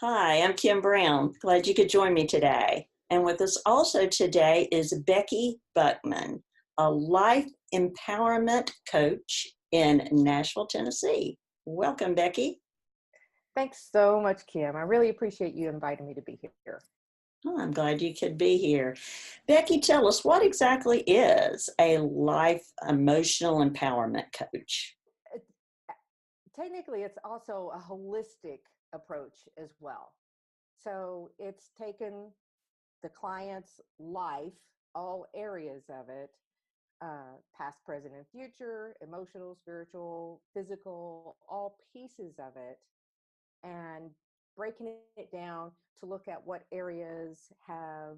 Hi, I'm Kim Brown. Glad you could join me today. And with us also today is Becky Buckman, a life empowerment coach in Nashville, Tennessee. Welcome, Becky. Thanks so much, Kim. I really appreciate you inviting me to be here. Oh, I'm glad you could be here. Becky, tell us what exactly is a life emotional empowerment coach? It, Technically, it's also a holistic approach as well. So it's taken the client's life, all areas of it, past, present, and future, emotional, spiritual, physical, all pieces of it, and breaking it down to look at what areas have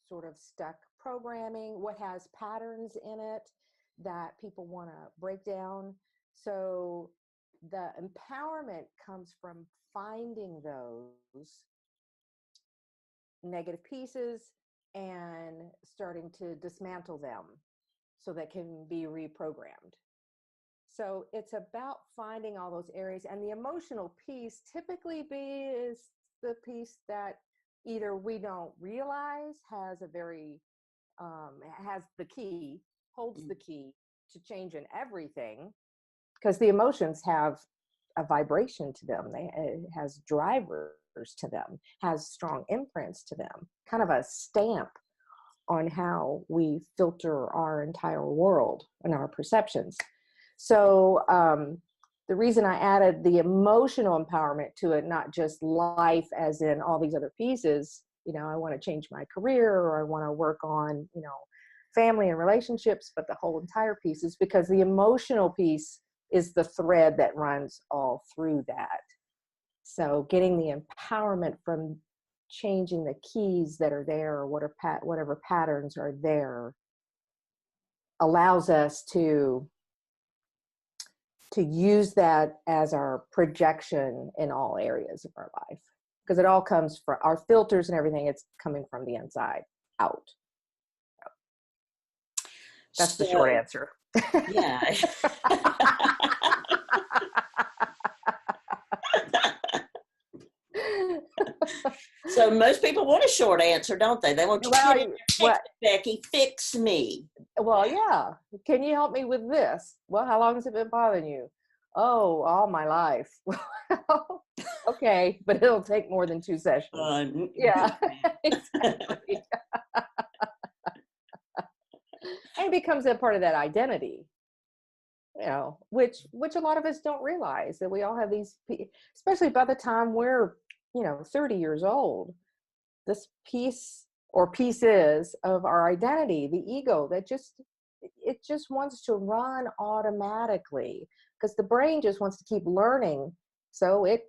sort of stuck programming, what has patterns in it that people want to break down. So the empowerment comes from finding those negative pieces and starting to dismantle them so that can be reprogrammed. So it's about finding all those areas, and the emotional piece typically is the piece that either we don't realize has a very has the key, holds the key to change in everything, because the emotions have a vibration to them. It has drivers to them, has strong imprints to them, kind of a stamp on how we filter our entire world and our perceptions. So the reason I added the emotional empowerment to it, not just life as in all these other pieces, I want to change my career, or I want to work on, family and relationships, but the whole entire piece is because the emotional piece is the thread that runs all through that. So getting the empowerment from changing the keys that are there, or whatever patterns are there, allows us to use that as our projection in all areas of our life, because it all comes from our filters and everything. It's coming from the inside out. That's the short answer. Yeah. So most people want a short answer, don't they? They want you to get in there, fix it, Becky, fix me. Well, yeah. Can you help me with this? Well, how long has it been bothering you? Oh, all my life. Okay, but it'll take more than 2 sessions. Yeah, exactly. And it becomes a part of that identity, which a lot of us don't realize, that we all have these, especially by the time we're 30 years old, this piece or pieces of our identity, the ego, that it just wants to run automatically, because the brain just wants to keep learning. So it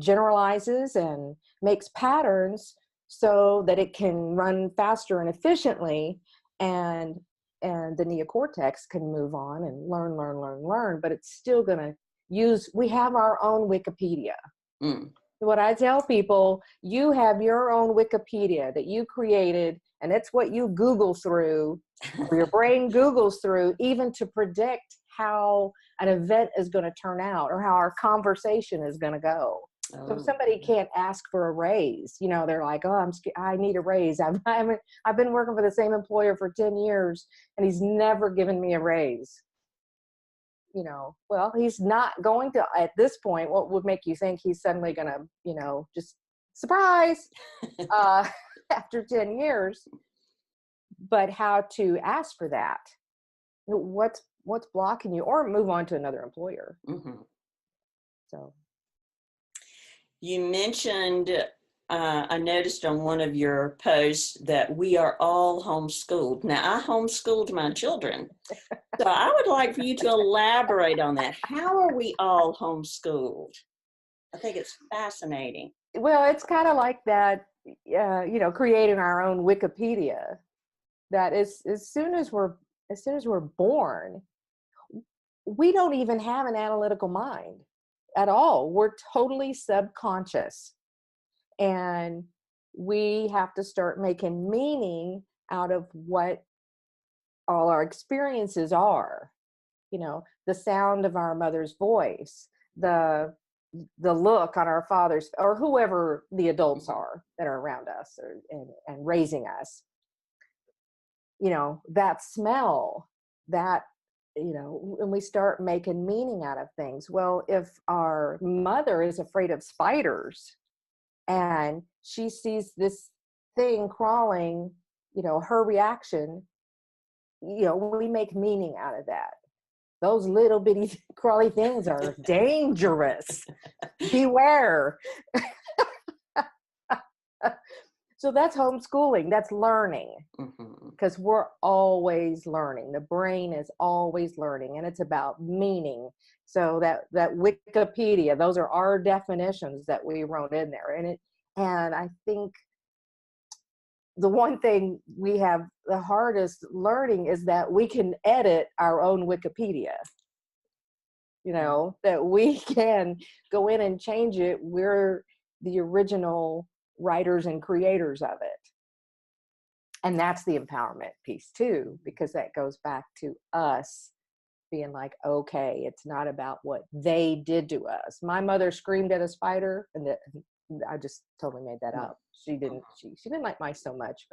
generalizes and makes patterns so that it can run faster and efficiently, and the neocortex can move on and learn, but it's still going to we have our own Wikipedia. What I tell people, you have your own Wikipedia that you created, and it's what you Google through, or your brain Googles through, even to predict how an event is going to turn out, or how our conversation is going to go. So if somebody can't ask for a raise, they're like, oh, I need a raise. I've been working for the same employer for 10 years, and he's never given me a raise. Well, he's not going to, at this point. What would make you think he's suddenly going to, just surprise after 10 years? But how to ask for that? What's blocking you, or move on to another employer? Mm-hmm. So you mentioned, I noticed on one of your posts that we are all homeschooled. Now, I homeschooled my children. So I would like for you to elaborate on that. How are we all homeschooled? I think it's fascinating. Well, it's kind of like that, creating our own Wikipedia. That is, as soon as we're born, we don't even have an analytical mind at all. We're totally subconscious, and we have to start making meaning out of what all our experiences are. The sound of our mother's voice, the the look on our fathers or whoever the adults are that are around us and raising us, that smell, that, and we start making meaning out of things. Well, if our mother is afraid of spiders and she sees this thing crawling, her reaction, we make meaning out of that. Those little bitty crawly things are dangerous. Beware. So that's homeschooling. That's learning, because we're always learning. The brain is always learning, and it's about meaning. So that Wikipedia, those are our definitions that we wrote in there. And I think the one thing we have the hardest learning is that we can edit our own Wikipedia. That we can go in and change it. We're the original writers and creators of it. And that's the empowerment piece too, because that goes back to us being like, okay, it's not about what they did to us. My mother screamed at a spider, and I just totally made that up. She didn't like mice so much,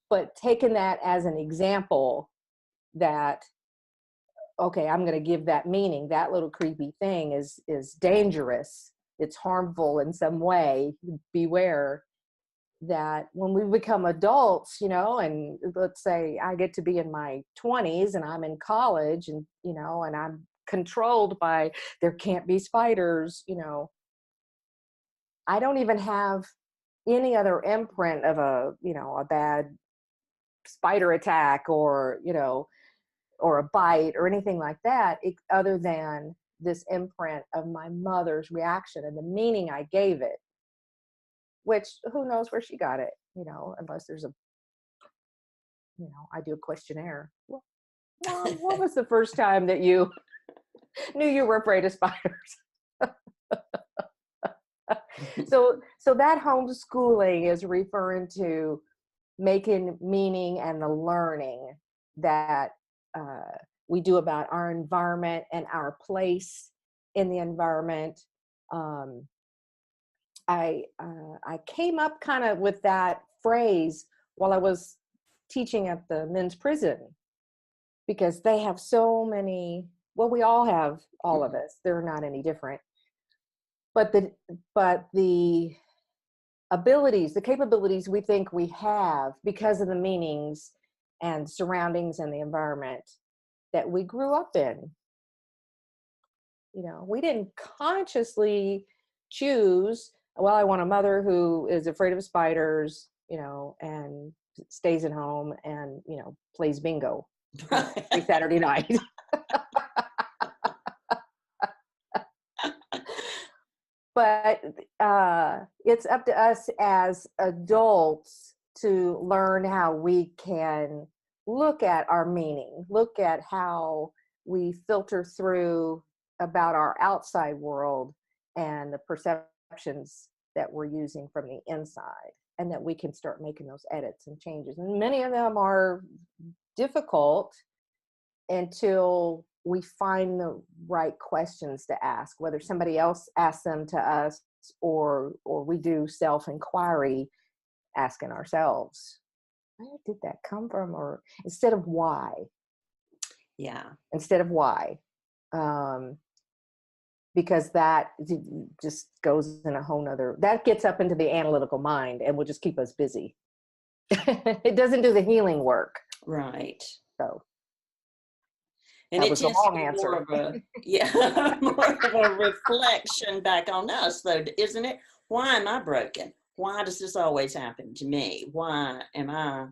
but taking that as an example that, okay, I'm going to give that meaning. That little creepy thing is dangerous. It's harmful in some way. Beware. That when we become adults, and let's say I get to be in my 20s and I'm in college, and and I'm controlled by there can't be spiders, I don't even have any other imprint of a bad spider attack or or a bite or anything like that, other than this imprint of my mother's reaction and the meaning I gave it, which who knows where she got it, unless there's I do a questionnaire. Well, Mom, what was the first time that you knew you were afraid of spiders? So that homeschooling is referring to making meaning and the learning that we do about our environment and our place in the environment. I came up kind of with that phrase while I was teaching at the men's prison, because they have so many, well, we all have, all of us, they're not any different. But the abilities, the capabilities we think we have because of the meanings and surroundings and the environment that we grew up in. We didn't consciously choose, well, I want a mother who is afraid of spiders, and stays at home and, plays bingo every Saturday night. But it's up to us as adults to learn how we can look at our meaning, look at how we filter through about our outside world and the perceptions that we're using from the inside, and that we can start making those edits and changes. And many of them are difficult until we find the right questions to ask, whether somebody else asks them to us or we do self-inquiry, asking ourselves, where did that come from? Or instead of why. Yeah. Instead of why. Because that just goes in a whole nother, that gets up into the analytical mind and will just keep us busy. It doesn't do the healing work. Right. So. And it tends to be more of a reflection back on us, though, isn't it? Why am I broken? Why does this always happen to me? Why am I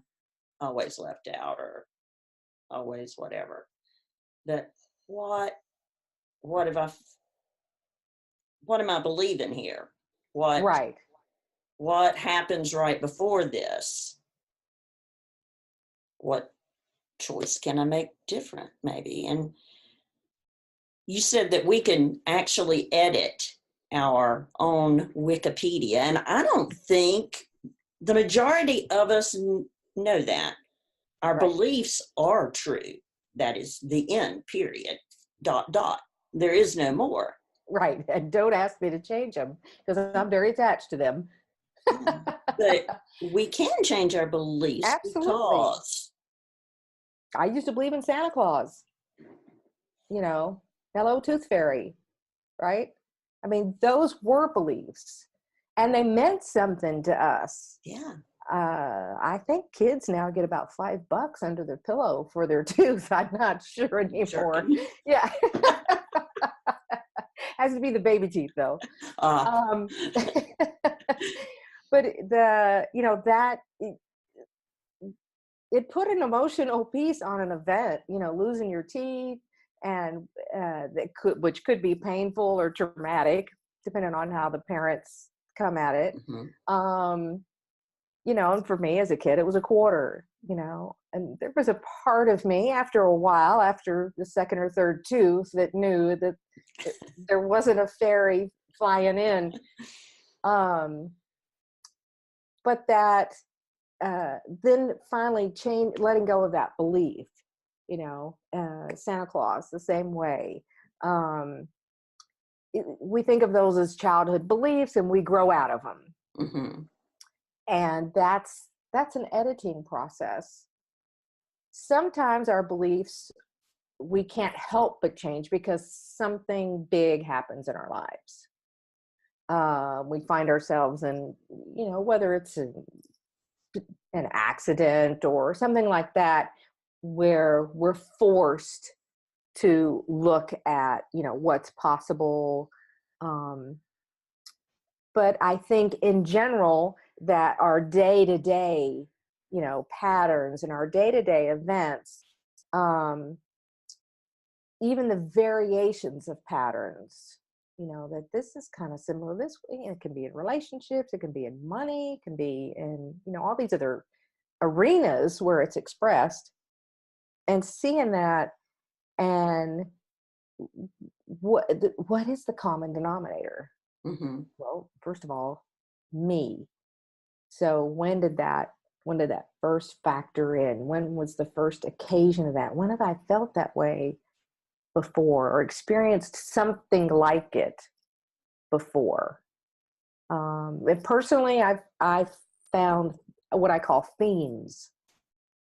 always left out, or always whatever? That what am I believing here? What happens right before this? What choice can I make different, maybe? And you said that we can actually edit our own Wikipedia, and I don't think the majority of us know that. Our beliefs are true. That is the end, period, ... There is no more. Right. And don't ask me to change them because I'm very attached to them. Yeah. But we can change our beliefs Absolutely. because, I used to believe in Santa Claus, you know, hello, Tooth Fairy, right? I mean, those were beliefs and they meant something to us. yeah, I think kids now get about $5 under their pillow for their tooth. I'm not sure anymore. jerking. Yeah. Has to be the baby teeth though. Uh, Um, but that it put an emotional piece on an event, losing your teeth and which could be painful or traumatic, depending on how the parents come at it. mhm. Um, and for me as a kid, it was a quarter, and there was a part of me after a while, after the second or third tooth, that knew that there wasn't a fairy flying in. But that then finally letting go of that belief, Santa Claus, the same way. Um, we think of those as childhood beliefs and we grow out of them. Mm-hmm. And that's an editing process. Sometimes our beliefs we can't help but change because something big happens in our lives. We find ourselves in, whether it's an accident or something like that, where we're forced to look at, what's possible. Um, but I think in general that our day-to-day, patterns and our day-to-day events, um, even the variations of patterns, that this is kind of similar this way. It can be in relationships, it can be in money, it can be in, all these other arenas where it's expressed, and seeing that, and what is the common denominator? Mm-hmm. Well, first of all, me. So when did that first factor in? When was the first occasion of that? When have I felt that way before or experienced something like it before? And personally, I've found what I call themes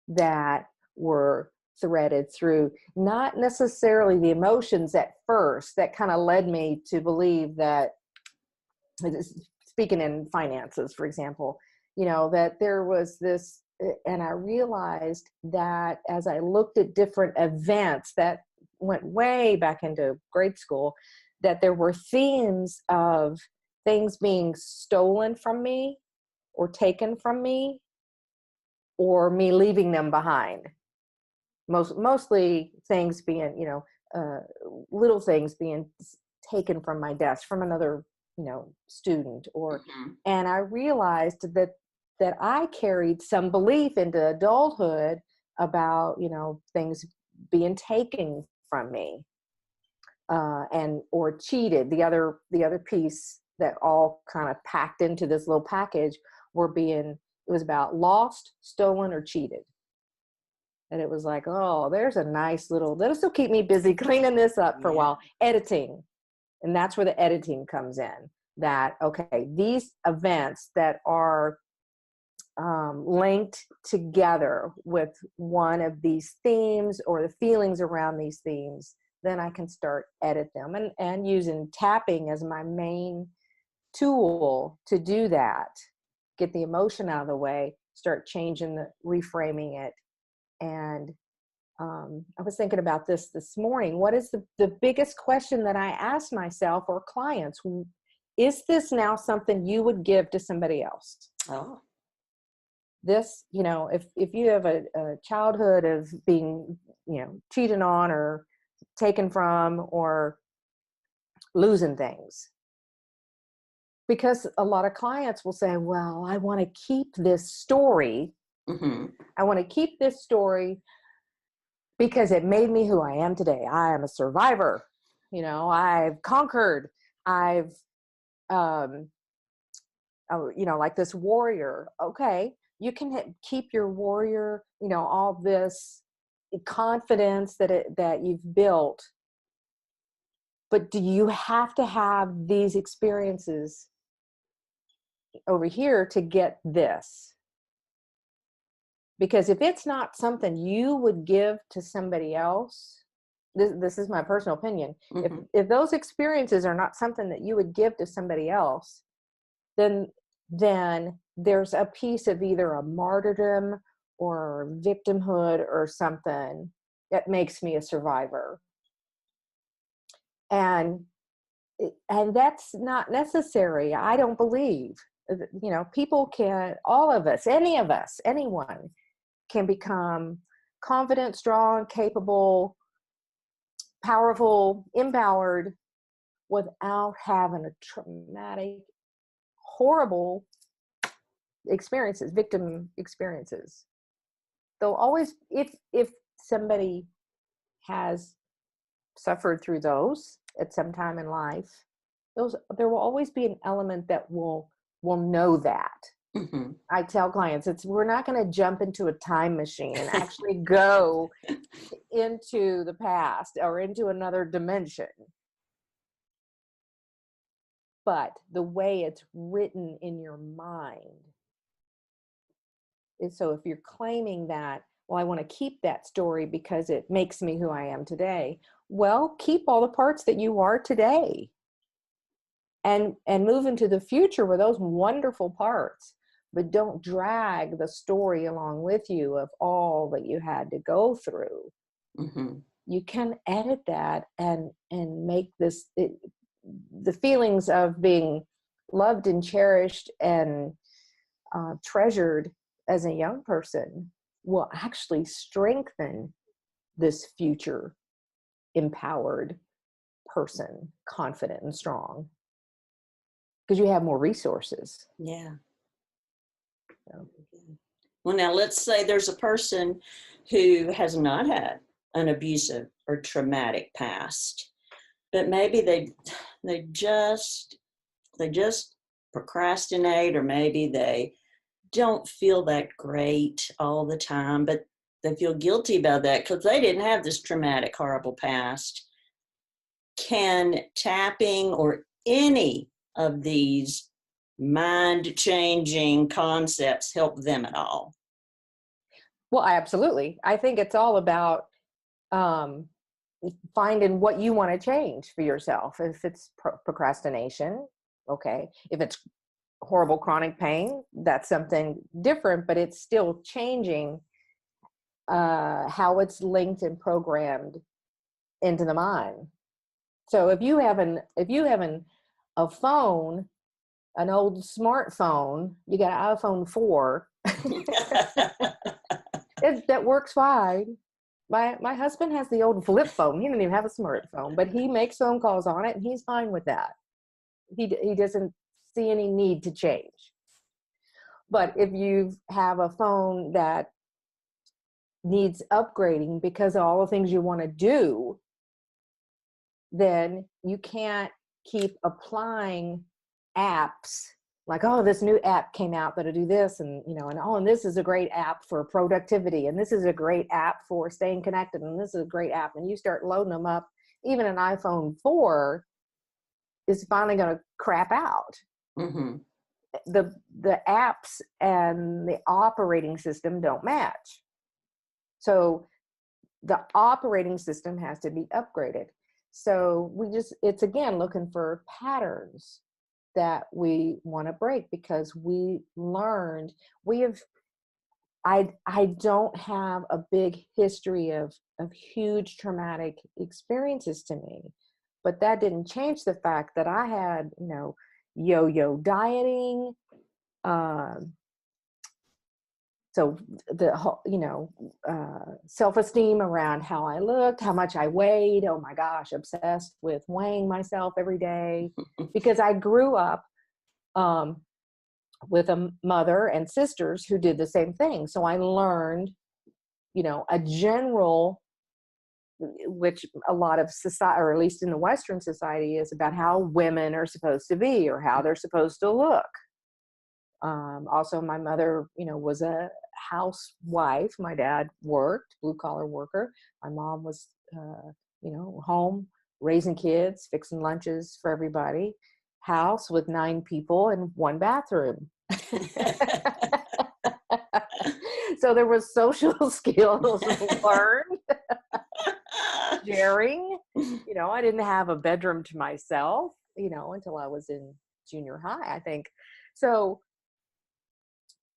that were threaded through, not necessarily the emotions at first that kind of led me to believe that, speaking in finances, for example, that there was this, and I realized that as I looked at different events that went way back into grade school, that there were themes of things being stolen from me or taken from me or me leaving them behind. Mostly things being, uh, little things being taken from my desk from another, student, or, Mm-hmm. and I realized that I carried some belief into adulthood about, things being taken from me, and or cheated. The other piece that all kind of packed into this little package it was about lost, stolen, or cheated. And it was like, oh, there's a nice little, this will keep me busy cleaning this up for a Yeah. while, editing. And that's where the editing comes in. That, okay, these events that are linked together with one of these themes or the feelings around these themes, then I can start edit them, and using tapping as my main tool to do that, get the emotion out of the way, start reframing it. And I was thinking about this morning. What is the biggest question that I ask myself or clients? Is this now something you would give to somebody else? Oh. This, if you have a childhood of being, cheated on or taken from or losing things, because a lot of clients will say, well, I want to keep this story. Mm-hmm. I want to keep this story because it made me who I am today. I am a survivor. I've conquered. I've, like this warrior. Okay, you can keep your warrior, all this confidence that you've built But do you have to have these experiences over here to get this? Because if it's not something you would give to somebody else, this is my personal opinion. Mm-hmm. If those experiences are not something that you would give to somebody else, then there's a piece of either a martyrdom or victimhood or something that makes me a survivor. And that's not necessary. I don't believe, people can, all of us, any of us, anyone can become confident, strong, capable, powerful, empowered without having a traumatic, horrible experiences, victim experiences. They'll always, if somebody has suffered through those at some time in life, there will always be an element that will know that. Mm-hmm. I tell clients, we're not going to jump into a time machine and actually go into the past or into another dimension. But the way it's written in your mind is, so if you're claiming that, well, I want to keep that story because it makes me who I am today. Well, keep all the parts that you are today and move into the future with those wonderful parts, but don't drag the story along with you of all that you had to go through. Mm-hmm. You can edit that and make the feelings of being loved and cherished and treasured as a young person will actually strengthen this future empowered person, confident and strong, because you have more resources. Yeah. So. Well, now let's say there's a person who has not had an abusive or traumatic past, but maybe they just procrastinate, or maybe they don't feel that great all the time, but they feel guilty about that because they didn't have this traumatic, horrible past. Can tapping or any of these mind-changing concepts help them at all? Well, absolutely. I think it's all about finding what you want to change for yourself. If it's procrastination, okay. If it's horrible chronic pain, that's something different, but it's still changing how it's linked and programmed into the mind. So if you have a phone, an old smartphone, you got an iPhone 4, that works fine. My husband has the old flip phone. He doesn't even have a smartphone, but he makes phone calls on it and he's fine with that. He doesn't see any need to change. But if you have a phone that needs upgrading because of all the things you want to do, then you can't keep applying apps like, oh, this new app came out that'll do this, and and this is a great app for productivity, and this is a great app for staying connected, and this is a great app, and you start loading them up. Even an iPhone 4 is finally going to crap out. Mm-hmm. The apps and the operating system don't match. So the operating system has to be upgraded. So it's again looking for patterns that we want to break, because I don't have a big history of huge traumatic experiences to me, but that didn't change the fact that I had, yo-yo dieting, so the whole, self-esteem around how I looked, how much I weighed. Oh my gosh, obsessed with weighing myself every day, because I grew up with a mother and sisters who did the same thing. So I learned, a general, which a lot of society, or at least in the Western society, is about how women are supposed to be or how they're supposed to look. Also, my mother, was a housewife. My dad worked, blue collar worker. My mom was, home, raising kids, fixing lunches for everybody, house with 9 people and 1 bathroom. So there was social skills learned, sharing. I didn't have a bedroom to myself, until I was in junior high, I think. So,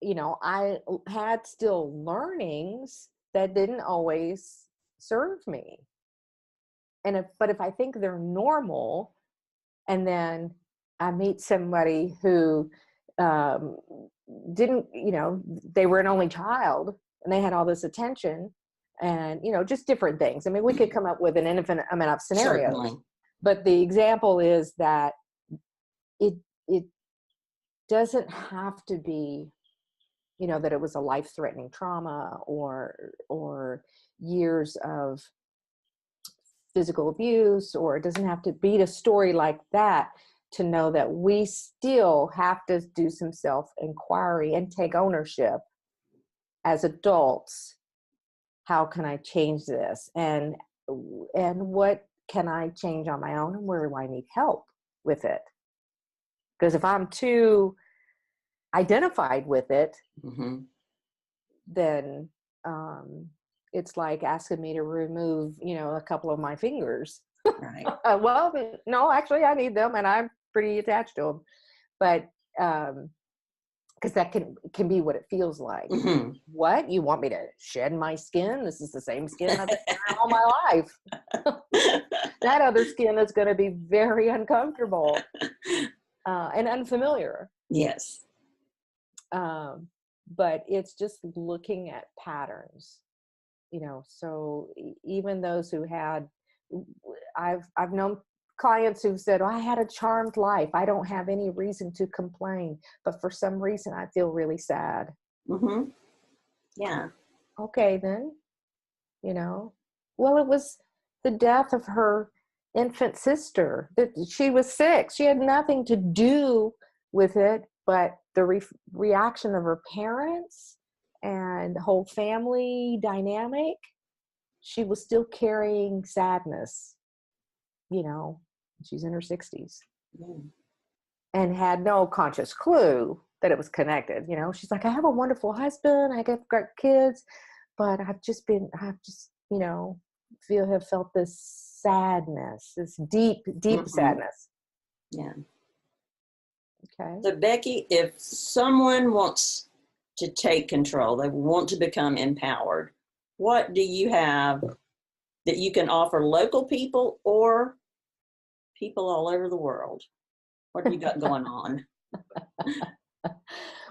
I had still learnings that didn't always serve me. But if I think they're normal, and then I meet somebody who didn't, they were an only child and they had all this attention and, just different things. I mean, we could come up with an infinite amount of scenarios. Certainly. But the example is that it doesn't have to be, that it was a life-threatening trauma or years of physical abuse, or it doesn't have to be a story like that to know that we still have to do some self-inquiry and take ownership as adults. How can I change this? And what can I change on my own? And where do I need help with it? Because if I'm too identified with it, Mm-hmm. then it's like asking me to remove, a couple of my fingers. Right. Well, no, actually I need them and I'm pretty attached to them. But because that can be what it feels like. Mm-hmm. What? You want me to shed my skin? This is the same skin I've been wearing all my life. That other skin is going to be very uncomfortable and unfamiliar. Yes. But it's just looking at patterns, so even those who had, I've known clients who've said, oh, I had a charmed life. I don't have any reason to complain, but for some reason I feel really sad. Mm-hmm. Yeah. Okay, then, well, it was the death of her infant sister. That she was sick. She had nothing to do with it, but the reaction of her parents and the whole family dynamic, she was still carrying sadness, she's in her 60s. Mm. And had no conscious clue that it was connected. She's like, I have a wonderful husband, I got kids, but I've just have felt this sadness, this deep Mm-hmm. sadness. Yeah. Okay. So Becky, if someone wants to take control, they want to become empowered, what do you have that you can offer local people or people all over the world? What do you got going on?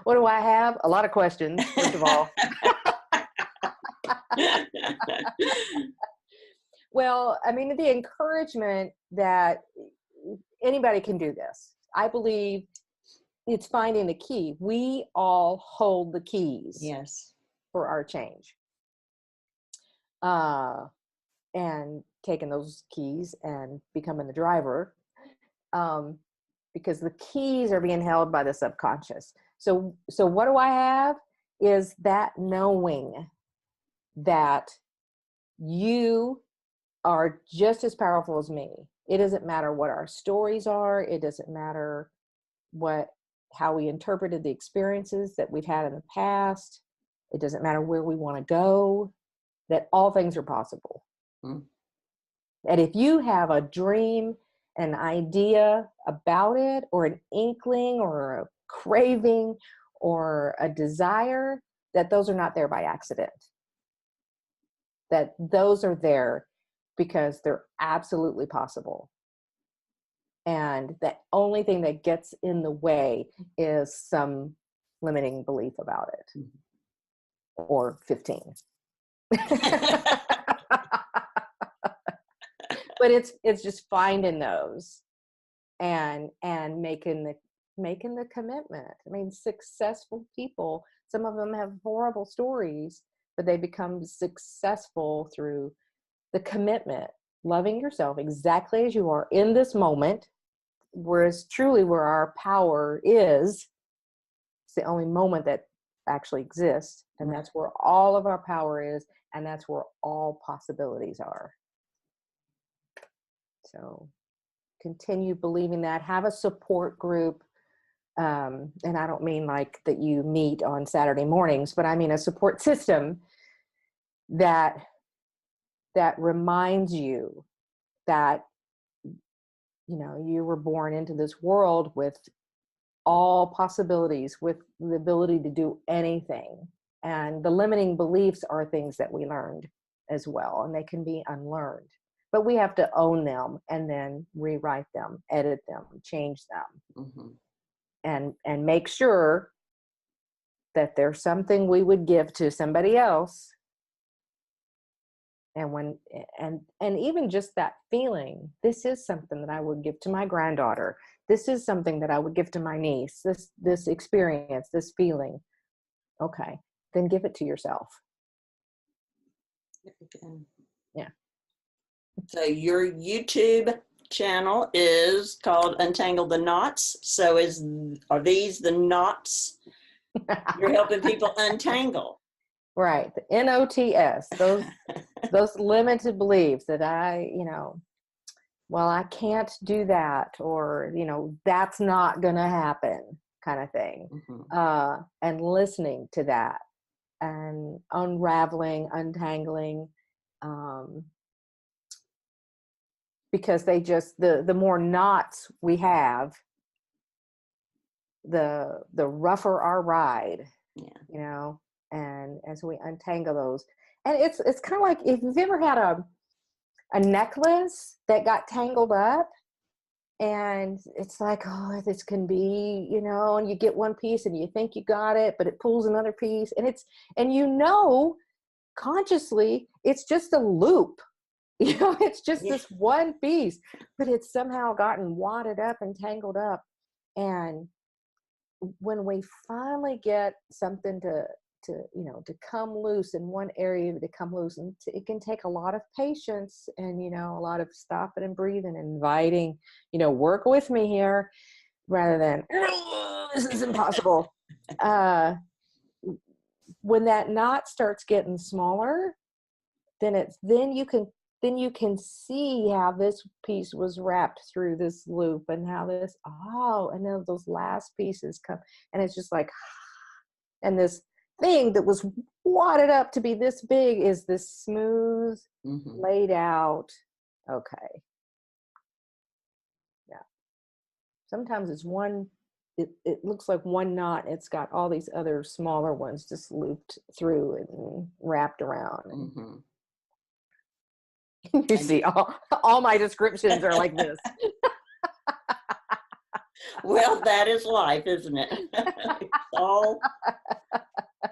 What do I have? A lot of questions, first of all. Well, I mean, the encouragement that anybody can do this. I believe it's finding the key. We all hold the keys. Yes. For our change. And taking those keys and becoming the driver. Because the keys are being held by the subconscious. So what do I have is that knowing that you are just as powerful as me. It doesn't matter what our stories are. It doesn't matter how we interpreted the experiences that we've had in the past. It doesn't matter where we want to go, that all things are possible. Mm. And if you have a dream, an idea about it, or an inkling, or a craving, or a desire, that those are not there by accident. That those are there because they're absolutely possible. And the only thing that gets in the way is some limiting belief about it. Or 15. But it's just finding those and making the commitment. I mean, successful people, some of them have horrible stories, but they become successful through the commitment, loving yourself exactly as you are in this moment, whereas truly where our power is. It's the only moment that actually exists, and that's where all of our power is, and that's where all possibilities are. So continue believing that. Have a support group. And I don't mean like that you meet on Saturday mornings, but I mean a support system that reminds you that, you know, you were born into this world with all possibilities, with the ability to do anything. And the limiting beliefs are things that we learned as well, and they can be unlearned. But we have to own them and then rewrite them, edit them, change them, and make sure that there's something we would give to somebody else. And even just that feeling, this is something that I would give to my granddaughter. This is something that I would give to my niece. This experience, this feeling. Okay, then give it to yourself. Yeah. So your YouTube channel is called Untangle the Knots. So are these the knots you're helping people untangle? Right. The NOTS, those limited beliefs that well, I can't do that, or, that's not going to happen kind of thing. And listening to that and unraveling, untangling, because the more knots we have, the rougher our ride, and as we untangle those. And it's kind of like if you've ever had a necklace that got tangled up, and it's like, oh, this can be, and you get one piece and you think you got it, but it pulls another piece, and consciously it's just a loop. It's just this one piece, but it's somehow gotten wadded up and tangled up. And when we finally get something to come loose in one area, to come loose, and it can take a lot of patience and, a lot of stopping and breathing and inviting, work with me here, rather than, this is impossible. When that knot starts getting smaller, then you can see how this piece was wrapped through this loop, and how and then those last pieces come, and it's just like, and this thing that was wadded up to be this big is this smooth, laid out. Okay. Yeah. Sometimes it's it looks like one knot. It's got all these other smaller ones just looped through and wrapped around. You see, all my descriptions are like this. Well, that is life, isn't it? It's all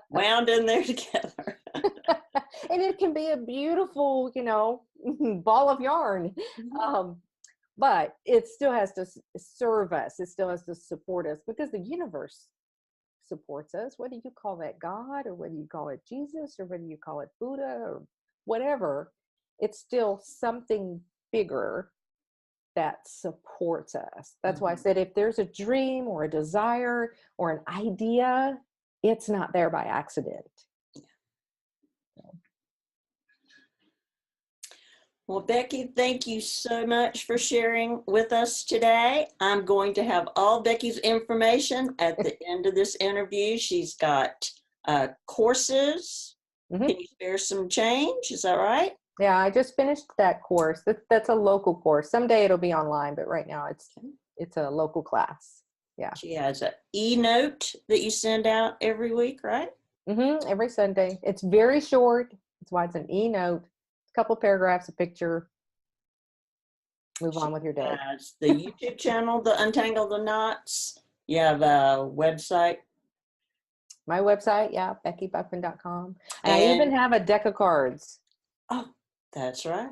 wound in there together. And it can be a beautiful, ball of yarn. But it still has to serve us. It still has to support us, because the universe supports us. Whether you call that God, or whether you call it Jesus, or whether you call it Buddha, or whatever, it's still something bigger that supports us. That's why I said, if there's a dream or a desire or an idea, it's not there by accident. Well, Becky, thank you so much for sharing with us today. I'm going to have all Becky's information at the end of this interview. She's got courses. Can you spare some change? Is that right? Yeah, I just finished that course. That's a local course. Someday it'll be online, but right now it's a local class. Yeah. She has an e-note that you send out every week, right? Every Sunday. It's very short. That's why it's an e-note. A couple paragraphs, a picture. Move on with your day. The YouTube channel, the Untangle the Knots. You have a website. My website, yeah, beckybuckman.com. And I even have a deck of cards. Oh, that's right.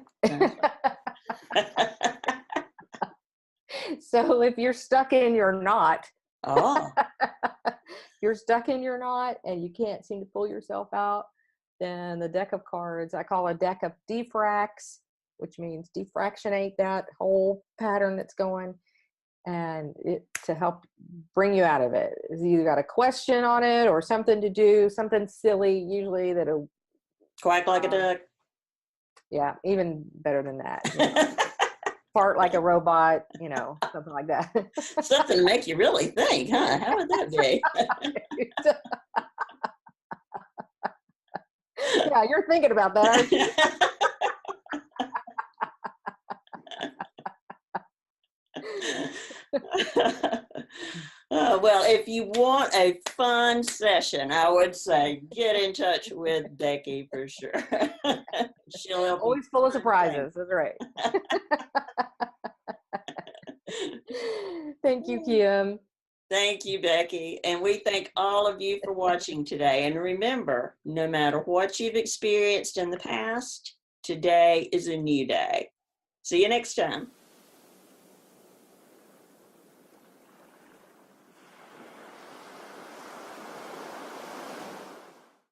So if you're stuck in your knot, you're stuck in your knot and you can't seem to pull yourself out, then the deck of cards, I call a deck of defracts, which means defractionate that whole pattern that's going, and it to help bring you out of it. It's either got a question on it or something to do, something silly, usually that'll quack like a duck. Yeah, even better than that. fart like a robot, something like that. Something to make you really think, huh? How would that be? Yeah, you're thinking about that, aren't you? Well, if you want a fun session, I would say get in touch with Becky for sure. She'll help you. Always full of surprises. That's right. Thank you, Kim. Thank you, Becky. And we thank all of you for watching today. And remember, no matter what you've experienced in the past, today is a new day. See you next time.